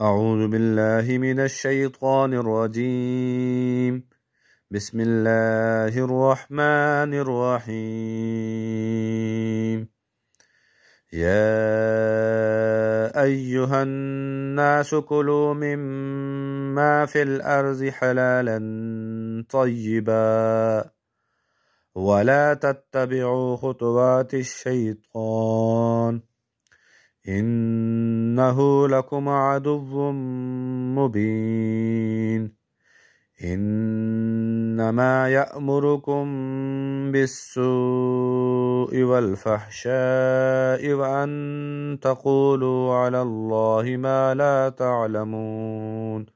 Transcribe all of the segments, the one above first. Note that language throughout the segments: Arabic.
أعوذ بالله من الشيطان الرجيم. بسم الله الرحمن الرحيم. يا أيها الناس كلوا مما في الأرض حلالا طيبا ولا تتبعوا خطوات الشيطان إنه لكم عدو مبين. إنما يأمركم بالسوء والفحشاء وأن تقولوا على الله ما لا تعلمون.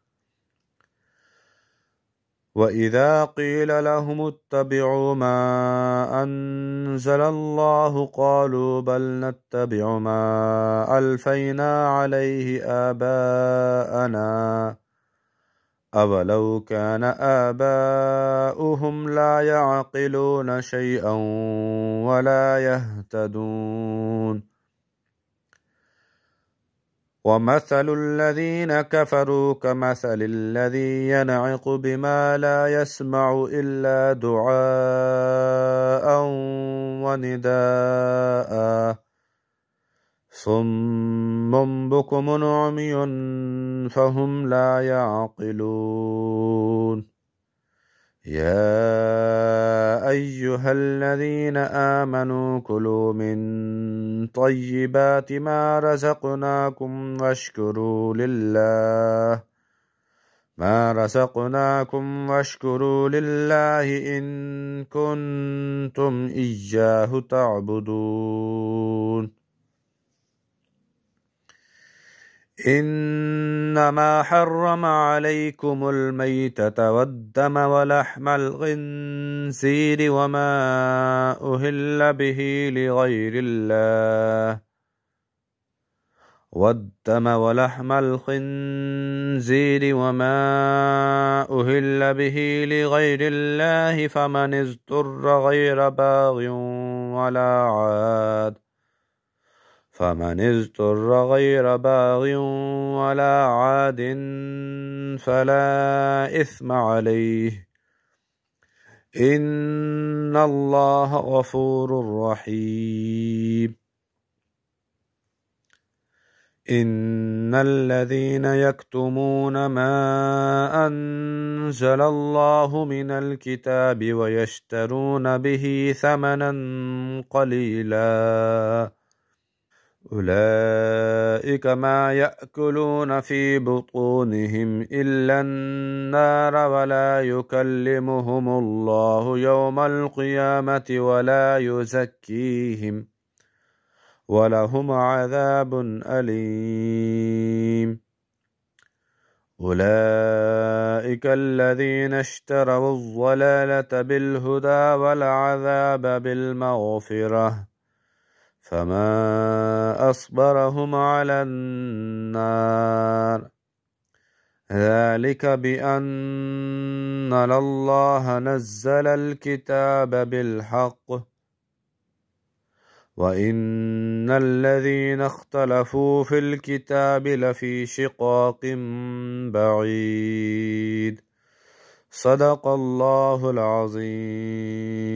وإذا قيل لهم اتبعوا ما أنزل الله قالوا بل نتبع ما ألفينا عليه آباءنا أولو كان آباؤهم لا يعقلون شيئا ولا يهتدون. ومثل الذين كفروا كمثل الذي ينعق بما لا يسمع إلا دعاء ونداء صم بكم عمي فهم لا يعقلون. يا أيها الذين آمنوا كلوا من طيبات ما رزقناكم واشكروا لله إن كنتم إياه تعبدون. إنما حرم عليكم الميتة والدم ولحم الخنزير وما أهل به لغير الله فمن اضطر غير باغ ولا عاد فلا إثم عليه إن الله غفور رحيم. إن الذين يكتمون ما أنزل الله من الكتاب ويشترون به ثمنا قليلا أولئك ما يأكلون في بطونهم إلا النار ولا يكلمهم الله يوم القيامة ولا يزكيهم ولهم عذاب أليم. أولئك الذين اشتروا الضلالة بالهدى والعذاب بالمغفرة فما أصبرهم على النار ذلك بأن الله نزل الكتاب بالحق وإن الذين اختلفوا في الكتاب لفي شقاق بعيد. صدق الله العظيم.